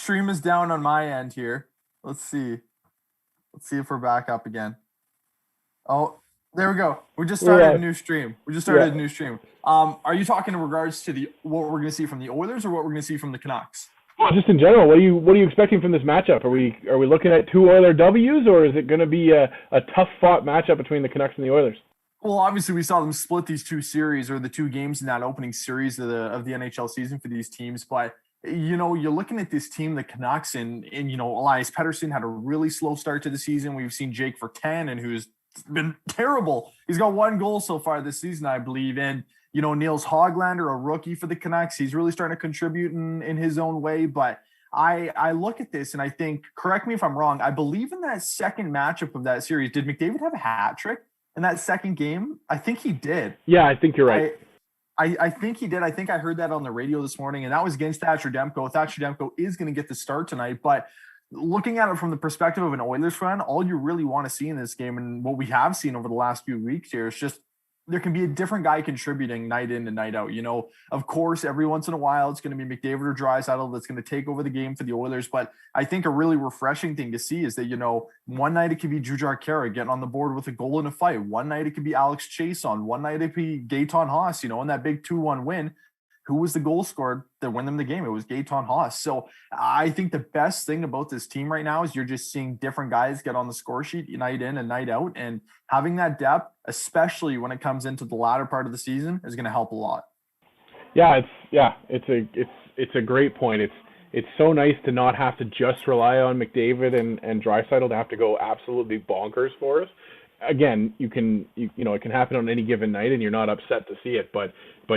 stream is down on my end here. Let's see if we're back up again. Oh, there we go. We just started a new stream. Are you talking in regards to what we're going to see from the Oilers or what we're going to see from the Canucks? Well, just in general, what are you expecting from this matchup? Are we looking at 2 Oiler W's, or is it going to be a tough fought matchup between the Canucks and the Oilers? Well, obviously we saw them split these 2 series, or the 2 games in that opening series of the NHL season for these teams. But you're looking at this team, the Canucks, and Elias Pettersson had a really slow start to the season. We've seen Jake Virtanen, who's been terrible. He's got 1 goal so far this season, I believe. And Niels Hoglander, a rookie for the Canucks, he's really starting to contribute in his own way. But I look at this and I think, correct me if I'm wrong, I believe in that second matchup of that series, did McDavid have a hat trick in that second game? I think he did. Yeah, I think you're right. I think he did. I think I heard that on the radio this morning, and that was against Thatcher Demko. Thatcher Demko is going to get the start tonight, but looking at it from the perspective of an Oilers fan, all you really want to see in this game, and what we have seen over the last few weeks here, is just there can be a different guy contributing night in and night out. Of course, every once in a while, it's going to be McDavid or Draisaitl that's going to take over the game for the Oilers. But I think a really refreshing thing to see is that, one night it could be Jujhar Khaira getting on the board with a goal in a fight. One night it could be Alex Chason. One night it could be Gaetan Haas, in that big 2-1 win. Who was the goal scorer that won them the game? It was Gaetan Haas. So I think the best thing about this team right now is you're just seeing different guys get on the score sheet night in and night out, and having that depth, especially when it comes into the latter part of the season, is going to help a lot. Yeah, it's a great point. It's so nice to not have to just rely on McDavid and Draisaitl to have to go absolutely bonkers for us. Again, it can happen on any given night, and you're not upset to see it. But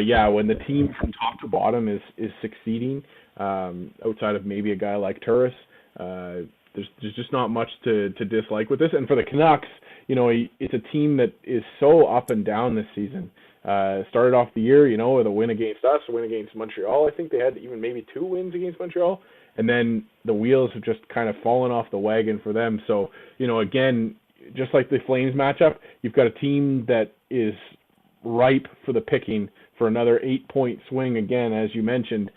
yeah, when the team from top to bottom is succeeding, outside of maybe a guy like Turris, there's just not much to dislike with this. And for the Canucks, it's a team that is so up and down this season. Started off the year, with a win against us, a win against Montreal. I think they had even maybe 2 wins against Montreal, and then the wheels have just kind of fallen off the wagon for them. So again, just like the Flames matchup, you've got a team that is ripe for the picking for another 8-point swing again, as you mentioned.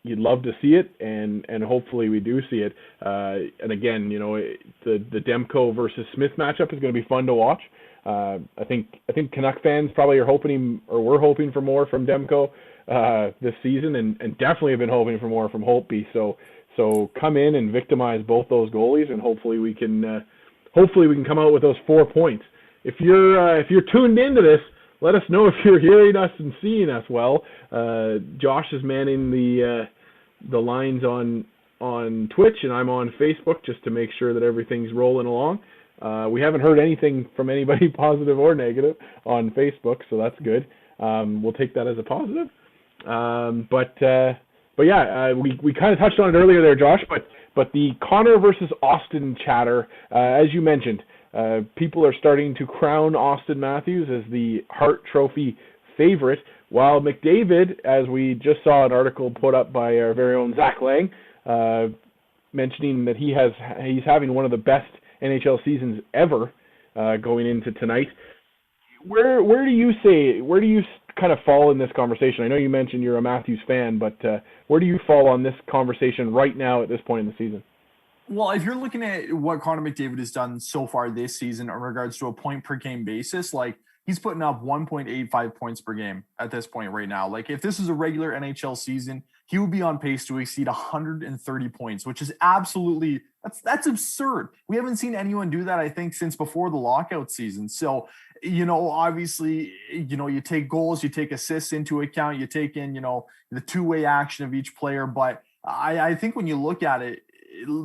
You'd love to see it, and hopefully we do see it. And again, the Demko versus Smith matchup is going to be fun to watch. I think Canuck fans probably are hoping, or we're hoping for more from Demko this season, and definitely have been hoping for more from Holtby. So come in and victimize both those goalies, and hopefully we can come out with those 4 points. If you're tuned into this, let us know if you're hearing us and seeing us well. Josh is manning the lines on Twitch, and I'm on Facebook just to make sure that everything's rolling along. We haven't heard anything from anybody positive or negative on Facebook, so that's good. We'll take that as a positive. But yeah, we kind of touched on it earlier there, Josh, but the Connor versus Austin chatter, as you mentioned, people are starting to crown Auston Matthews as the Hart Trophy favorite, while McDavid, as we just saw an article put up by our very own Zach Lang, mentioning that he's having one of the best NHL seasons ever going into tonight. Where do you kind of fall in this conversation? I know you mentioned you're a Matthews fan, but where do you fall on this conversation right now at this point in the season? Well, if you're looking at what Connor McDavid has done so far this season in regards to a point per game basis, he's putting up 1.85 points per game at this point right now. If this is a regular NHL season, he would be on pace to exceed 130 points, which is absolutely, that's absurd. We haven't seen anyone do that, I think, since before the lockout season. So, obviously, you take goals, you take assists into account, you take in, the two-way action of each player. But I think when you look at it,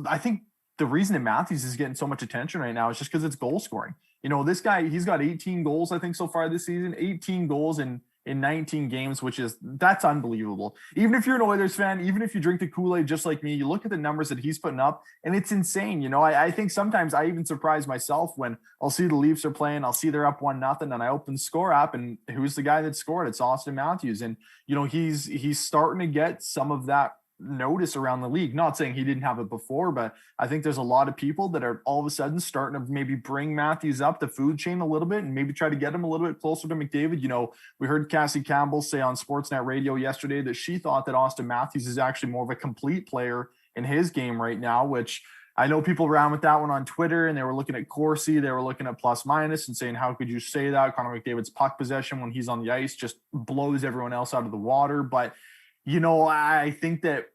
I think the reason that Matthews is getting so much attention right now is just because it's goal scoring. This guy, he's got 18 goals, I think, so far this season, 18 goals in 19 games, that's unbelievable. Even if you're an Oilers fan, even if you drink the Kool-Aid just like me, you look at the numbers that he's putting up, and it's insane. I think sometimes I even surprise myself when I'll see the Leafs are playing, I'll see they're up 1-0, and I open the score app, and who's the guy that scored? It's Auston Matthews. And, he's starting to get some of that notice around the league. Not saying he didn't have it before, but I think there's a lot of people that are all of a sudden starting to maybe bring Matthews up the food chain a little bit and maybe try to get him a little bit closer to McDavid. You know, we heard Cassie Campbell say on Sportsnet Radio yesterday that she thought that Austin Matthews is actually more of a complete player in his game right now, which I know people ran with that one on Twitter, and they were looking at Corsi, they were looking at plus minus and saying, how could you say that? Connor McDavid's puck possession when he's on the ice just blows everyone else out of the water. But, you know, I think that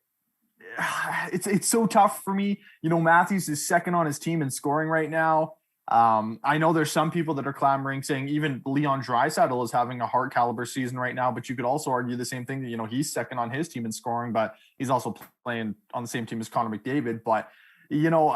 it's so tough for me. You know, Matthews is second on his team in scoring right now. I know there's some people that are clamoring saying even Leon Draisaitl is having a Hart caliber season right now, but you could also argue the same thing that, you know, he's second on his team in scoring, but he's also playing on the same team as Connor McDavid. But, you know,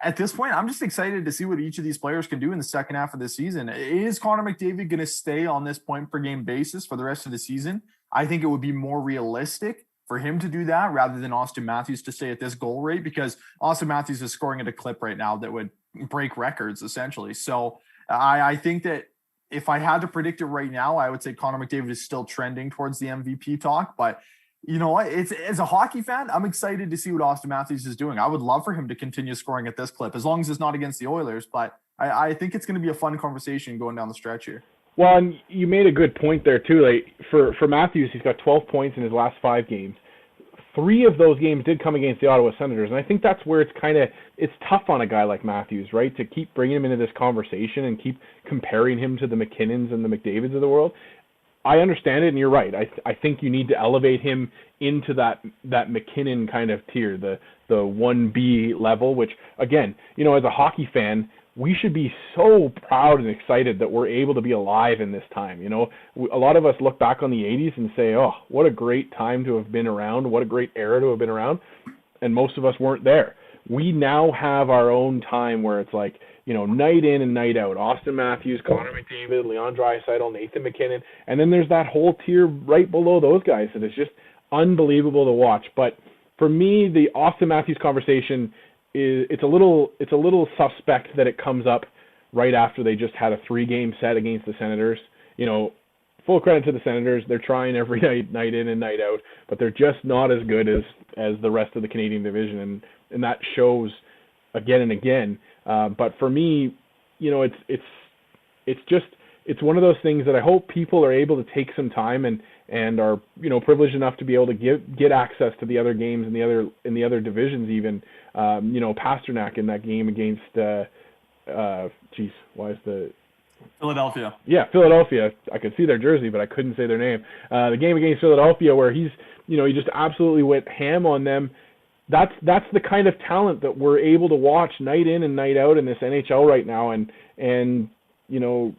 at this point, I'm just excited to see what each of these players can do in the second half of the season. Is Connor McDavid going to stay on this point per game basis for the rest of the season? I think it would be more realistic for him to do that rather than Austin Matthews to stay at this goal rate, because Austin Matthews is scoring at a clip right now that would break records essentially. So I think that if I had to predict it right now, I would say Connor McDavid is still trending towards the MVP talk, but you know what? It's, as a hockey fan, I'm excited to see what Austin Matthews is doing. I would love for him to continue scoring at this clip, as long as it's not against the Oilers. But I think it's going to be a fun conversation going down the stretch here. Well, and you made a good point there too. Like for Matthews, he's got 12 points in his last 5 games. 3 of those games did come against the Ottawa Senators, and I think that's where it's tough on a guy like Matthews, right? To keep bringing him into this conversation and keep comparing him to the McKinnons and the McDavids of the world. I understand it, and you're right. I think you need to elevate him into that McKinnon kind of tier, the 1B level, which, again, you know, as a hockey fan, we should be so proud and excited that we're able to be alive in this time. You know, a lot of us look back on the 80s and say, oh, what a great time to have been around, what a great era to have been around, and most of us weren't there. We now have our own time where it's like, you know, night in and night out, Austin Matthews, Connor McDavid, Leon Draisaitl, Nathan McKinnon, and then there's that whole tier right below those guys that is just unbelievable to watch. But for me, the Austin Matthews conversation it's a little suspect that it comes up right after they just had a 3-game set against the Senators. You know, full credit to the Senators. They're trying every night in and night out, but they're just not as good as the rest of the Canadian division, and that shows again and again. But for me, you know, it's one of those things that I hope people are able to take some time and are, you know, privileged enough to be able to get access to the other games in the other divisions even. You know, Pasternak in that game against Philadelphia. Yeah, Philadelphia. I could see their jersey, but I couldn't say their name. The game against Philadelphia where he just absolutely went ham on them. That's the kind of talent that we're able to watch night in and night out in this NHL right now, and you know,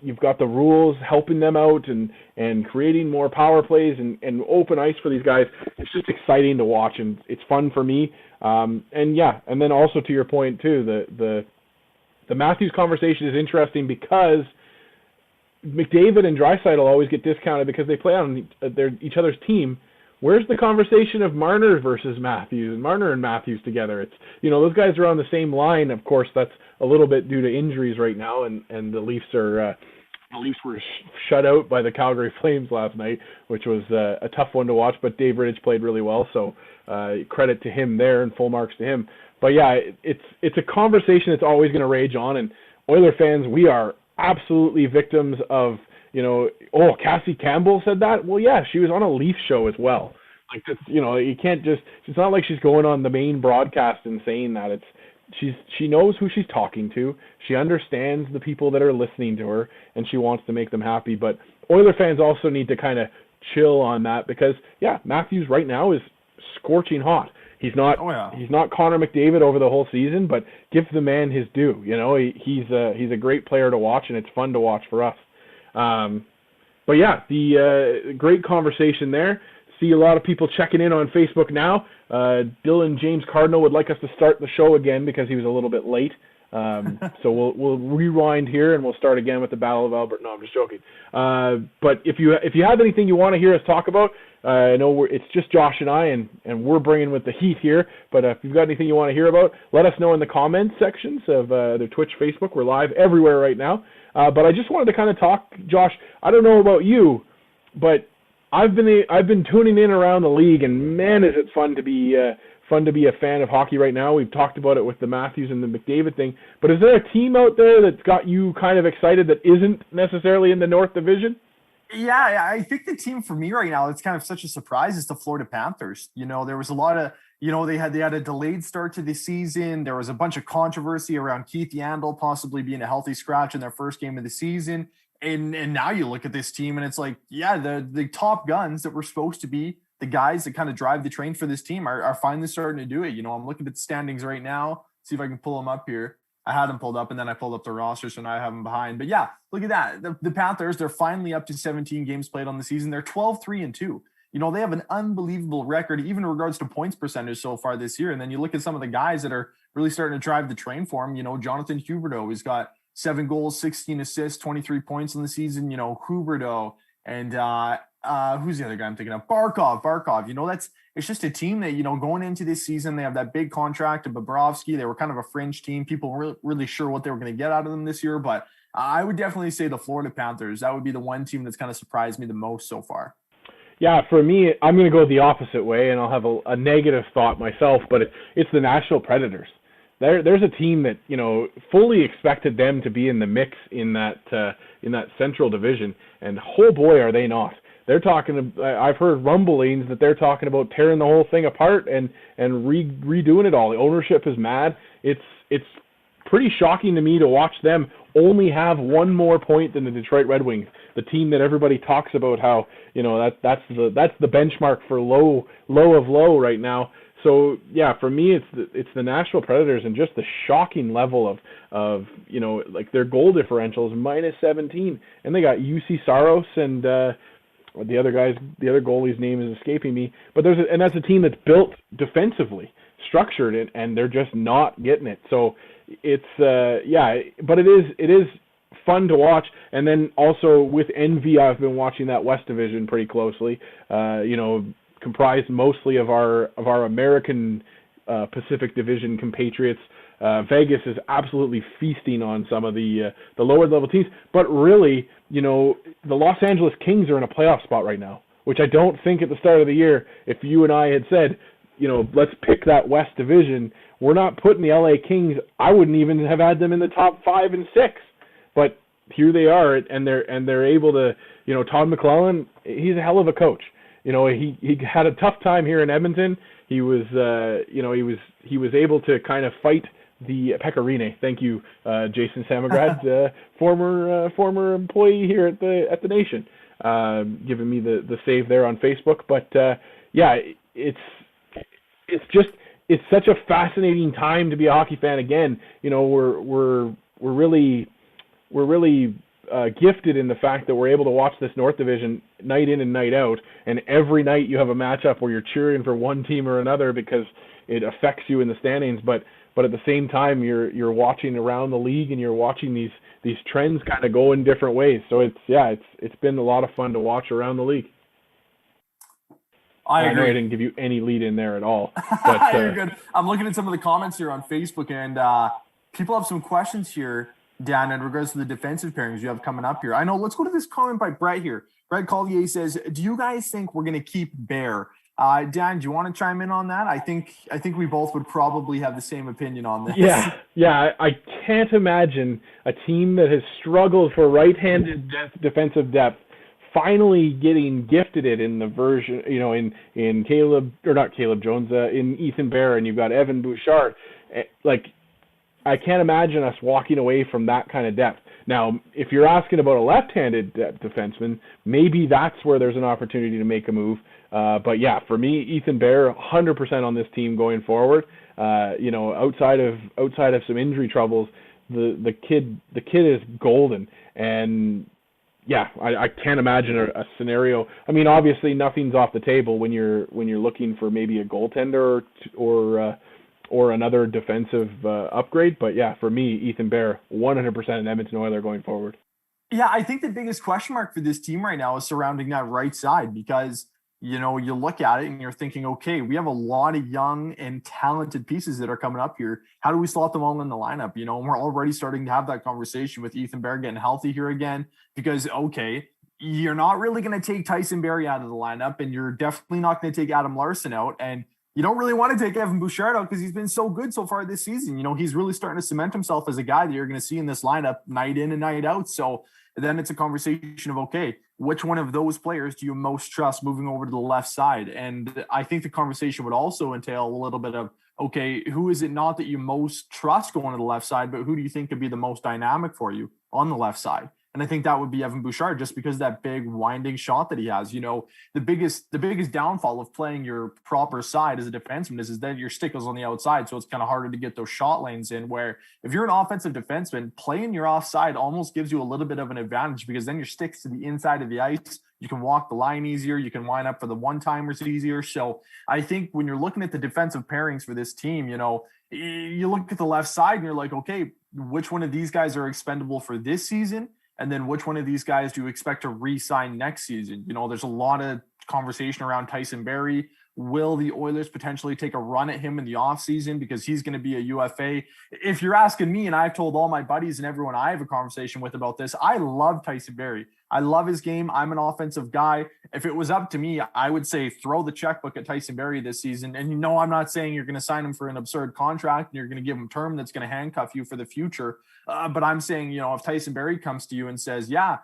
you've got the rules helping them out and creating more power plays and open ice for these guys. It's just exciting to watch, and it's fun for me. And then also to your point too, the Matthews conversation is interesting because McDavid and Draisaitl always get discounted because they play on each other's team. Where's the conversation of Marner versus Matthews and Marner and Matthews together? It's, you know, those guys are on the same line. Of course, that's a little bit due to injuries right now, and the Leafs were shut out by the Calgary Flames last night, which was a tough one to watch. But Dave Rittich played really well, so credit to him there and full marks to him. But yeah, it's a conversation that's always going to rage on, and Oiler fans, we are absolutely victims of. You know, oh, Cassie Campbell said that? Well, yeah, she was on a Leaf show as well. Like, that's, you know, you can't just, it's not like she's going on the main broadcast and saying that. She knows who she's talking to. She understands the people that are listening to her, and she wants to make them happy. But Oiler fans also need to kind of chill on that because, yeah, Matthews right now is scorching hot. He's not He's not Connor McDavid over the whole season, but give the man his due. You know, he's a great player to watch, and it's fun to watch for us. But yeah, the great conversation there. See a lot of people checking in on Facebook now. Dylan James Cardinal would like us to start the show again because he was a little bit late. So we'll rewind here and we'll start again with the Battle of Alberta. No, I'm just joking. But if you have anything you want to hear us talk about, I know it's just Josh and I, and we're bringing with the heat here. But if you've got anything you want to hear about, let us know in the comments sections of the Twitch, Facebook. We're live everywhere right now. But I just wanted to kind of talk, Josh, I don't know about you, but I've been tuning in around the league, and man, is it fun to be a fan of hockey right now. We've talked about it with the Matthews and the McDavid thing, but is there a team out there that's got you kind of excited that isn't necessarily in the North Division? Yeah, I think the team for me right now, it's kind of such a surprise, is the Florida Panthers. There was a lot of, they had a delayed start to the season. There was a bunch of controversy around Keith Yandel possibly being a healthy scratch in their first game of the season. And now you look at this team and it's like, yeah, the top guns that were supposed to be the guys that kind of drive the train for this team are finally starting to do it. I'm looking at the standings right now, see if I can pull them up here. I had them pulled up and then I pulled up the roster, so now I have them behind. But yeah, look at that. The Panthers, they're finally up to 17 games played on the season. They're 12-3-2. They have an unbelievable record, even in regards to points percentage so far this year. And then you look at some of the guys that are really starting to drive the train for him. Jonathan Huberdeau, he's got 7 goals, 16 assists, 23 points in the season. Huberdeau and who's the other guy I'm thinking of? Barkov. It's just a team that, going into this season, they have that big contract of Bobrovsky. They were kind of a fringe team. People weren't really sure what they were going to get out of them this year, but I would definitely say the Florida Panthers. That would be the one team that's kind of surprised me the most so far. Yeah, for me, I'm going to go the opposite way, and I'll have a negative thought myself, but it's the Nashville Predators. There's a team that, fully expected them to be in the mix in that Central Division, and oh boy, are they not. They're talking. I've heard rumblings that they're talking about tearing the whole thing apart and redoing it all. The ownership is mad. It's pretty shocking to me to watch them only have one more point than the Detroit Red Wings, the team that everybody talks about how that's the benchmark for low of low right now. So yeah, for me it's the Nashville Predators, and just the shocking level of like their goal differential is -17, and they got UC Saros and the other goalie's name is escaping me, but that's a team that's built defensively, structured, and they're just not getting it. So it's but it is fun to watch. And then also with envy, I've been watching that West Division pretty closely. Comprised mostly of our American Pacific Division compatriots. Vegas is absolutely feasting on some of the lower level teams, but really, the Los Angeles Kings are in a playoff spot right now, which I don't think at the start of the year, if you and I had said, let's pick that West Division, we're not putting the LA Kings. I wouldn't even have had them in the top 5 and 6, but here they are, and they're able to, Todd McClellan, he's a hell of a coach. He had a tough time here in Edmonton. He was able to kind of fight the Pecorine. Thank you, Jason Samagrad, former employee here at the Nation, giving me the save there on Facebook. But it's such a fascinating time to be a hockey fan again. We're really gifted in the fact that we're able to watch this North Division night in and night out, and every night you have a matchup where you're cheering for one team or another because it affects you in the standings, but at the same time you're watching around the league and you're watching these trends kind of go in different ways. So it's been a lot of fun to watch around the league. I agree. know I didn't give you any lead in there at all. But, You're good. I'm looking at some of the comments here on Facebook, and people have some questions here, Dan, in regards to the defensive pairings you have coming up here. I know. Let's go to this comment by Brett here. Brett Collier says, "Do you guys think we're going to keep Bear?" Dan, do you want to chime in on that? I think we both would probably have the same opinion on this. Yeah. I can't imagine a team that has struggled for right-handed defensive depth finally getting gifted it in the version, in Caleb, or not Caleb Jones, in Ethan Bear, and you've got Evan Bouchard. I can't imagine us walking away from that kind of depth. Now, if you're asking about a left-handed defenseman, maybe that's where there's an opportunity to make a move. But yeah, for me, Ethan Bear, 100% on this team going forward. Outside of some injury troubles, the kid is golden. And yeah, I can't imagine a scenario. I mean, obviously nothing's off the table when you're looking for maybe a goaltender or another defensive upgrade. But yeah, for me, Ethan Bear, 100% an Edmonton Oiler going forward. Yeah, I think the biggest question mark for this team right now is surrounding that right side, because you look at it and you're thinking, okay, we have a lot of young and talented pieces that are coming up here. How do we slot them all in the lineup? And we're already starting to have that conversation with Ethan Bear getting healthy here again, because, okay, you're not really going to take Tyson Barrie out of the lineup, and you're definitely not going to take Adam Larson out. And you don't really want to take Evan Bouchard out because he's been so good so far this season. He's really starting to cement himself as a guy that you're going to see in this lineup night in and night out. So then it's a conversation of, okay, which one of those players do you most trust moving over to the left side? And I think the conversation would also entail a little bit of, okay, who is it not that you most trust going to the left side, but who do you think could be the most dynamic for you on the left side? And I think that would be Evan Bouchard, just because of that big winding shot that he has. The biggest downfall of playing your proper side as a defenseman is that your stick is on the outside. So it's kind of harder to get those shot lanes in, where if you're an offensive defenseman, playing your offside almost gives you a little bit of an advantage, because then your stick's to the inside of the ice. You can walk the line easier. You can line up for the one-timers easier. So I think when you're looking at the defensive pairings for this team, you look at the left side and you're like, okay, which one of these guys are expendable for this season? And then which one of these guys do you expect to re-sign next season? There's a lot of conversation around Tyson Barrie. Will the Oilers potentially take a run at him in the offseason because he's going to be a UFA? If you're asking me, and I've told all my buddies and everyone I have a conversation with about this, I love Tyson Barrie. I love his game. I'm an offensive guy. If it was up to me, I would say throw the checkbook at Tyson Barrie this season. And I'm not saying you're going to sign him for an absurd contract and you're going to give him term that's going to handcuff you for the future. But I'm saying, if Tyson Barrie comes to you and says, yeah,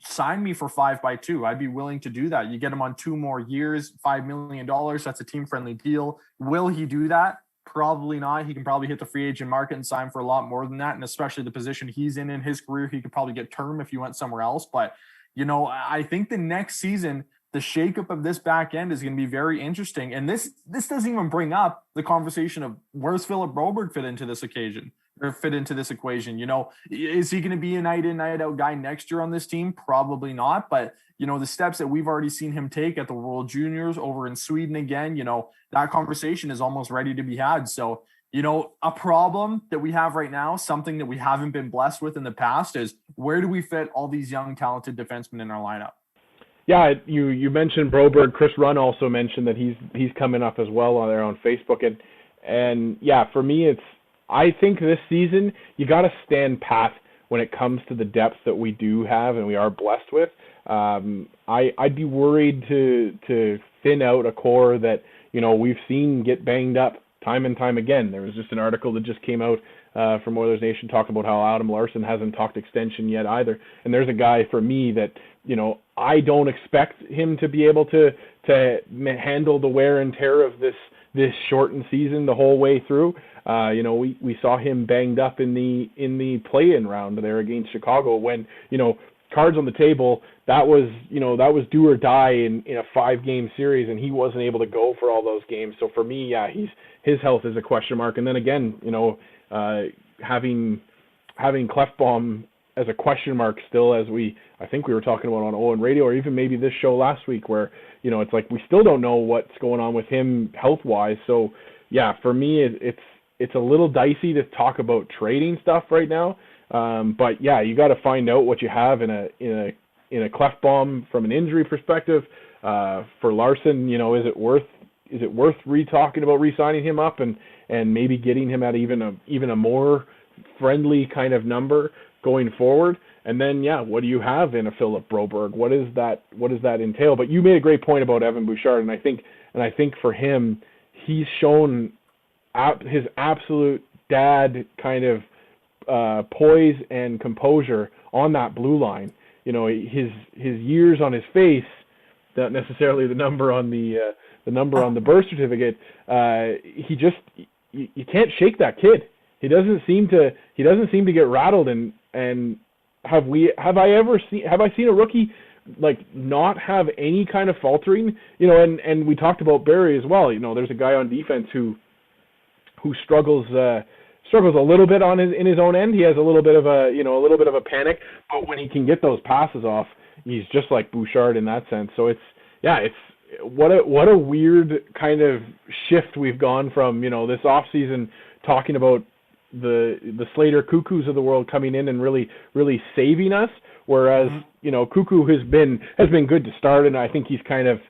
sign me for 5x2, I'd be willing to do that. You get him on 2 more years, $5 million. That's a team-friendly deal. Will he do that? Probably not. He can probably hit the free agent market and sign for a lot more than that. And especially the position he's in his career, he could probably get term if he went somewhere else. But, I think the next season, the shakeup of this back end is going to be very interesting. And this doesn't even bring up the conversation of where's Philip Broberg fit into this equation. Is he going to be a night in, night out guy next year on this team? Probably not. But, the steps that we've already seen him take at the World Juniors over in Sweden again, that conversation is almost ready to be had. So, a problem that we have right now, something that we haven't been blessed with in the past, is where do we fit all these young, talented defensemen in our lineup? Yeah, you mentioned Broberg. Chris Runn also mentioned that he's coming up as well on there on Facebook. And yeah, for me, I think this season you got to stand pat when it comes to the depth that we do have and we are blessed with. I'd be worried to thin out a core that we've seen get banged up time and time again. There was just an article that just came out from Oilersnation talking about how Adam Larson hasn't talked extension yet either. And there's a guy for me that I don't expect him to be able to handle the wear and tear of this shortened season the whole way through. We saw him banged up in the play-in round there against Chicago when, cards on the table, that was do or die in a 5-game series, and he wasn't able to go for all those games. So for me, yeah, his health is a question mark. And then again, having Clefbaum as a question mark still, as I think we were talking about on Owen Radio, or even maybe this show last week, where, it's like we still don't know what's going on with him health-wise. So yeah, for me, it's a little dicey to talk about trading stuff right now. But yeah, you got to find out what you have in a Clefbaum from an injury perspective. For Larson, is it worth talking about re-signing him up and maybe getting him at even a more friendly kind of number going forward? And then yeah, what do you have in a Philip Broberg? What does that entail? But you made a great point about Evan Bouchard, and I think for him, he's shown his absolute dad kind of poise and composure on that blue line. His years on his face, not necessarily the number on the birth certificate. You can't shake that kid. He doesn't seem to get rattled. And have I seen a rookie like not have any kind of faltering? And we talked about Barrie as well. There's a guy on defense who struggles a little bit in his own end. He has a little bit of a panic, but when he can get those passes off, he's just like Bouchard in that sense. So what a weird kind of shift we've gone from, this offseason talking about the Slater Cuckoos of the world coming in and really, really saving us. Whereas, Cuckoo has been good to start. And I think he's kind of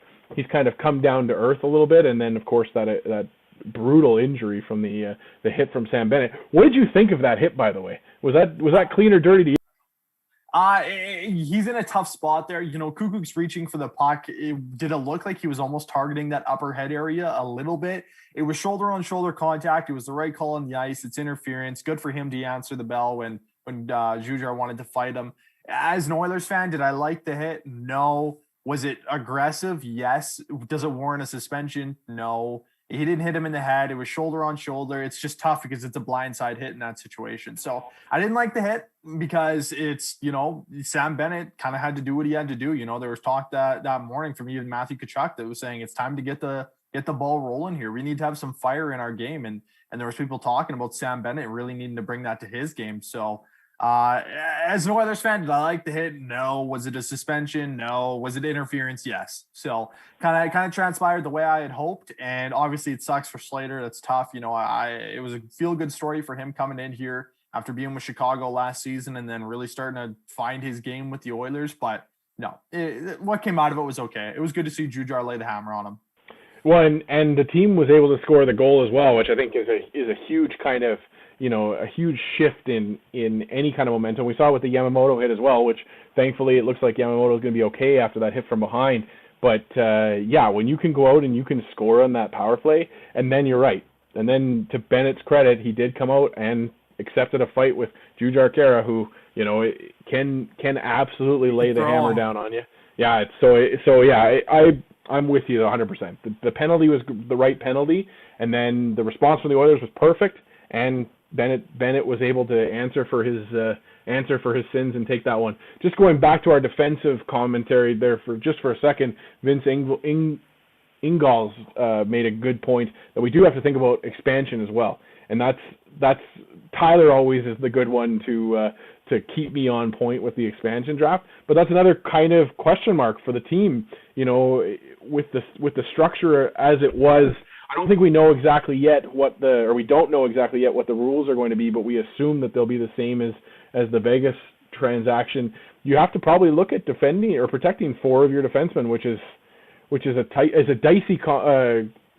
come down to earth a little bit. And then of course that brutal injury from the hit from Sam Bennett. What did you think of that hit, by the way? Was that clean or dirty to you? He's in a tough spot there. Kukuk's reaching for the puck. Did it look like he was almost targeting that upper head area a little bit? It was shoulder-on-shoulder contact. It was the right call on the ice. It's interference. Good for him to answer the bell when Jujar wanted to fight him. As an Oilers fan, did I like the hit? No. Was it aggressive? Yes. Does it warrant a suspension? No. He didn't hit him in the head. It was shoulder on shoulder. It's just tough because it's a blindside hit in that situation. So I didn't like the hit because it's, Sam Bennett kind of had to do what he had to do. There was talk that morning from even Matthew Tkachuk that was saying it's time to get the ball rolling here. We need to have some fire in our game. And there was people talking about Sam Bennett really needing to bring that to his game. So as an Oilers fan, did I like the hit? No. Was it a suspension? No. Was it interference? Yes. So kind of transpired the way I had hoped, and obviously it sucks for Slater. That's tough. It was a feel good story for him coming in here after being with Chicago last season and then really starting to find his game with the Oilers. But no, what came out of it was okay. It was good to see Jujar lay the hammer on him. Well, and the team was able to score the goal as well, which I think is a huge kind of, a huge shift in any kind of momentum. We saw it with the Yamamoto hit as well, which thankfully it looks like Yamamoto is going to be okay after that hit from behind. But when you can go out and you can score on that power play, and then you're right. And then to Bennett's credit, he did come out and accepted a fight with Jujar Kara, who can absolutely lay the hammer down on you. Yeah, I'm with you 100%. The penalty was the right penalty, and then the response from the Oilers was perfect, and Bennett was able to answer for his sins and take that one. Just going back to our defensive commentary there for a second, Vince Ingles made a good point that we do have to think about expansion as well, and that's Tyler always is the good one to keep me on point with the expansion draft, but that's another kind of question mark for the team. With the structure as it was. I don't think we know exactly yet we don't know exactly yet what the rules are going to be, but we assume that they'll be the same as the Vegas transaction. You have to probably look at defending or protecting 4 of your defensemen, which is a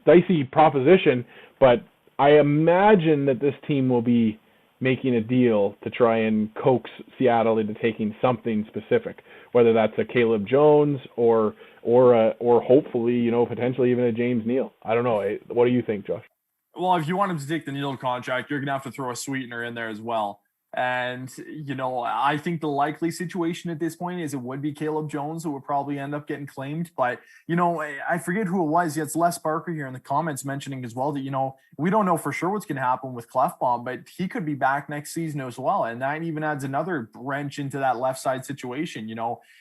dicey proposition. But I imagine that this team will be making a deal to try and coax Seattle into taking something specific, whether that's a Caleb Jones or hopefully, potentially even a James Neal. I don't know. What do you think, Josh? Well, if you want him to take the Neal contract, you're going to have to throw a sweetener in there as well. And, I think the likely situation at this point is it would be Caleb Jones who would probably end up getting claimed. But, I forget who it was. It's Les Barker here in the comments mentioning as well that, we don't know for sure what's going to happen with Clefbaum, but he could be back next season as well. And that even adds another wrench into that left side situation.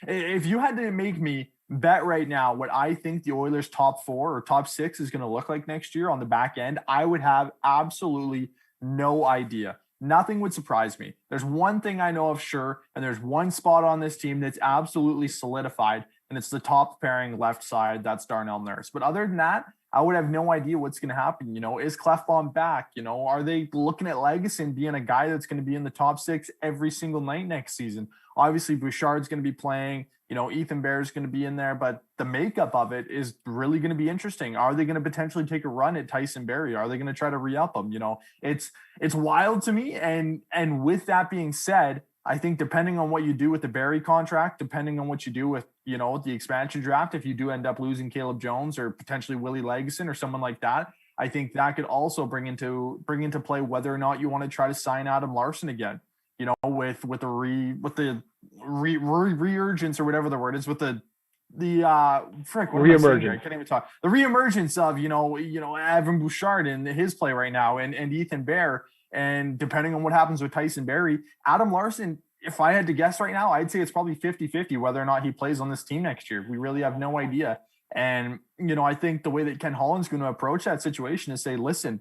If you had to make me bet right now what I think the Oilers' top 4 or top 6 is going to look like next year on the back end, I would have absolutely no idea. Nothing would surprise me. There's one thing I know of sure, and there's one spot on this team that's absolutely solidified, and it's the top pairing left side. That's Darnell Nurse. But other than that, I would have no idea what's going to happen. Is Clefbaum back? Are they looking at Legason being a guy that's going to be in the top 6 every single night next season? Obviously, Bouchard's going to be playing. Ethan Bear's going to be in there, but the makeup of it is really going to be interesting. Are they going to potentially take a run at Tyson Barrie? Are they going to try to re-up him? It's wild to me. And with that being said, I think depending on what you do with the Barrie contract, depending on what you do with, the expansion draft, if you do end up losing Caleb Jones or potentially Willie Legason or someone like that, I think that could also bring into play whether or not you want to try to sign Adam Larson again. With the reurgence or whatever the word is, with the reemergence. I can't even talk. The reemergence of Evan Bouchard and his play right now, and Ethan Bear, and depending on what happens with Tyson Barrie, Adam Larson. If I had to guess right now, I'd say it's probably 50-50 whether or not he plays on this team next year. We really have no idea. And I think the way that Ken Holland's going to approach that situation is say, listen,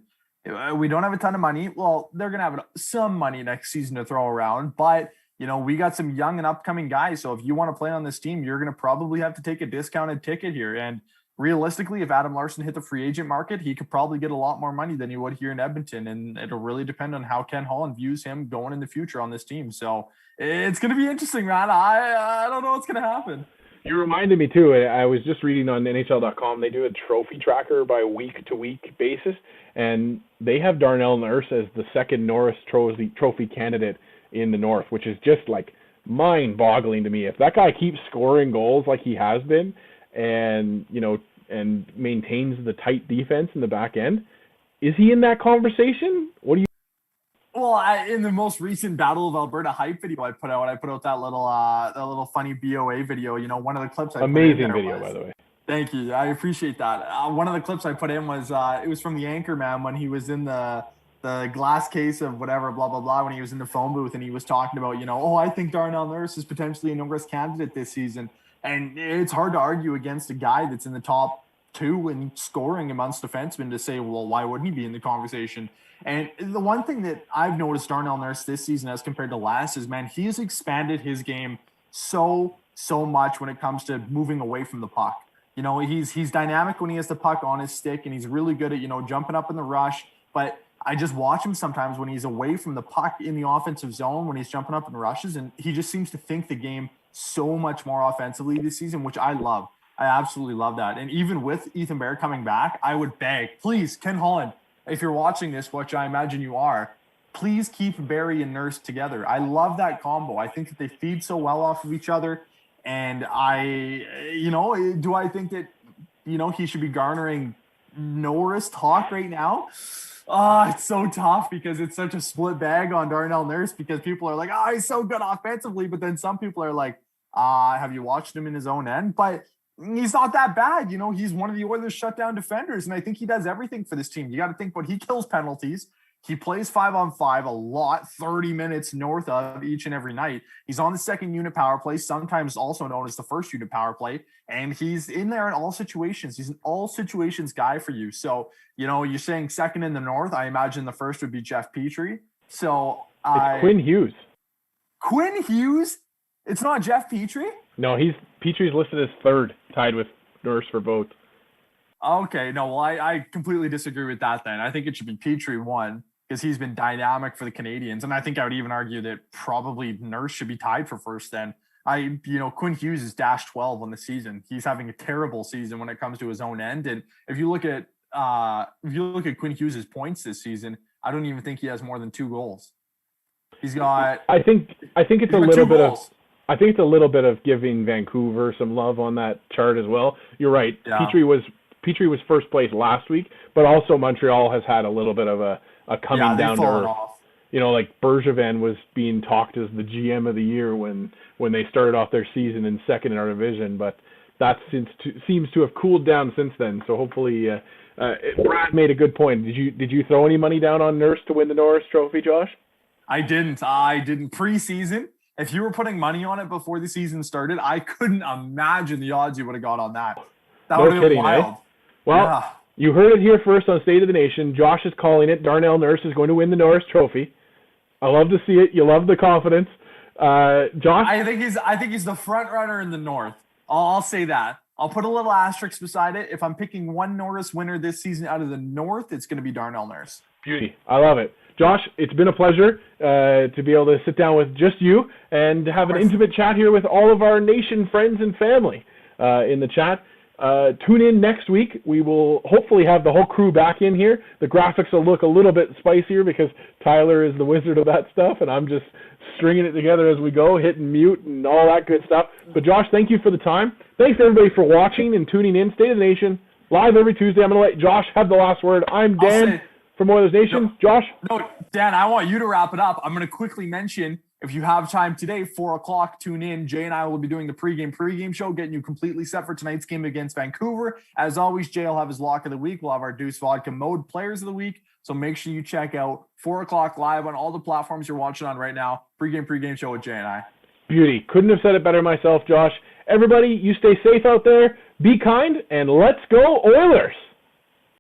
we don't have a ton of money. Well, they're going to have some money next season to throw around, but we got some young and upcoming guys. So if you want to play on this team, you're going to probably have to take a discounted ticket here. And realistically, if Adam Larson hit the free agent market, he could probably get a lot more money than he would here in Edmonton. And it'll really depend on how Ken Holland views him going in the future on this team. So it's going to be interesting, man. I don't know what's going to happen. You reminded me too. I was just reading on NHL.com. They do a trophy tracker by week-to-week basis, and they have Darnell Nurse as the second Norris Trophy candidate in the North, which is just like mind-boggling to me. If that guy keeps scoring goals like he has been, and and maintains the tight defense in the back end, is he in that conversation? What do you? Well, in the most recent Battle of Alberta hype video I put out that little funny BOA video. One of the clips I amazing put in video, was, by the way. Thank you, I appreciate that. One of the clips I put in was it was from the Anchorman when he was in the glass case of whatever, blah blah blah, when he was in the phone booth and he was talking about, I think Darnell Nurse is potentially a Norris candidate this season, and it's hard to argue against a guy that's in the top 2 in scoring amongst defensemen to say, well, why wouldn't he be in the conversation? And the one thing that I've noticed Darnell Nurse this season as compared to last is, man, he has expanded his game so much when it comes to moving away from the puck. He's dynamic when he has the puck on his stick, and he's really good at, jumping up in the rush. But I just watch him sometimes when he's away from the puck in the offensive zone, when he's jumping up in rushes, and he just seems to think the game so much more offensively this season, which I love. I absolutely love that. And even with Ethan Bear coming back, I would beg, please, Ken Holland, if you're watching this, which I imagine you are, please keep Barry and Nurse together. I love that combo. I think that they feed so well off of each other. And do I think that, he should be garnering Norris talk right now? It's so tough because it's such a split bag on Darnell Nurse, because people are like, he's so good offensively. But then some people are like, have you watched him in his own end? But he's not that bad. He's one of the Oilers' shutdown defenders, and I think he does everything for this team. You got to think, but he kills penalties. He plays 5-on-5 a lot, 30 minutes north of each and every night. He's on the second unit power play, sometimes also known as the first unit power play, and he's in there in all situations. He's an all situations guy for you. So, you're saying second in the north. I imagine the first would be Jeff Petrie. So it's Quinn Hughes. Quinn Hughes? It's not Jeff Petrie? No, Petrie's listed as third, tied with Nurse for both. Okay, no, well, I completely disagree with that then. I think it should be Petrie 1, because he's been dynamic for the Canadians. And I think I would even argue that probably Nurse should be tied for first then. Quinn Hughes is -12 on the season. He's having a terrible season when it comes to his own end. And if you look at Quinn Hughes' points this season, I don't even think he has more than 2 goals. He's got. I think it's a little bit of. I think it's a little bit of giving Vancouver some love on that chart as well. You're right. Yeah. Petrie was first place last week, but also Montreal has had a little bit of a coming down to earth. Like Bergevin was being talked as the GM of the year when they started off their season in second in our division, but that seems to have cooled down since then. So hopefully, Brad made a good point. Did you throw any money down on Nurse to win the Norris Trophy, Josh? I didn't preseason. If you were putting money on it before the season started, I couldn't imagine the odds you would have got on that. That would have been wild. Eh? Well, You heard it here first on State of the Nation. Josh is calling it. Darnell Nurse is going to win the Norris Trophy. I love to see it. You love the confidence. Josh? I think he's the front runner in the North. I'll say that. I'll put a little asterisk beside it. If I'm picking one Norris winner this season out of the North, it's going to be Darnell Nurse. Beauty. I love it. Josh, it's been a pleasure to be able to sit down with just you and have an intimate chat here with all of our nation friends and family in the chat. Tune in next week. We will hopefully have the whole crew back in here. The graphics will look a little bit spicier because Tyler is the wizard of that stuff, and I'm just stringing it together as we go, hitting mute and all that good stuff. But Josh, thank you for the time. Thanks everybody for watching and tuning in. State of the Nation, live every Tuesday. I'm going to let Josh have the last word. I'm Dan from Oilersnation. Josh? No, Dan, I want you to wrap it up. I'm going to quickly mention, if you have time today, 4 o'clock, tune in. Jay and I will be doing the pregame show, getting you completely set for tonight's game against Vancouver. As always, Jay will have his lock of the week. We'll have our Deuce Vodka Mode players of the week. So make sure you check out 4 o'clock live on all the platforms you're watching on right now. Pregame show with Jay and I. Beauty. Couldn't have said it better myself, Josh. Everybody, you stay safe out there. Be kind, and let's go Oilers!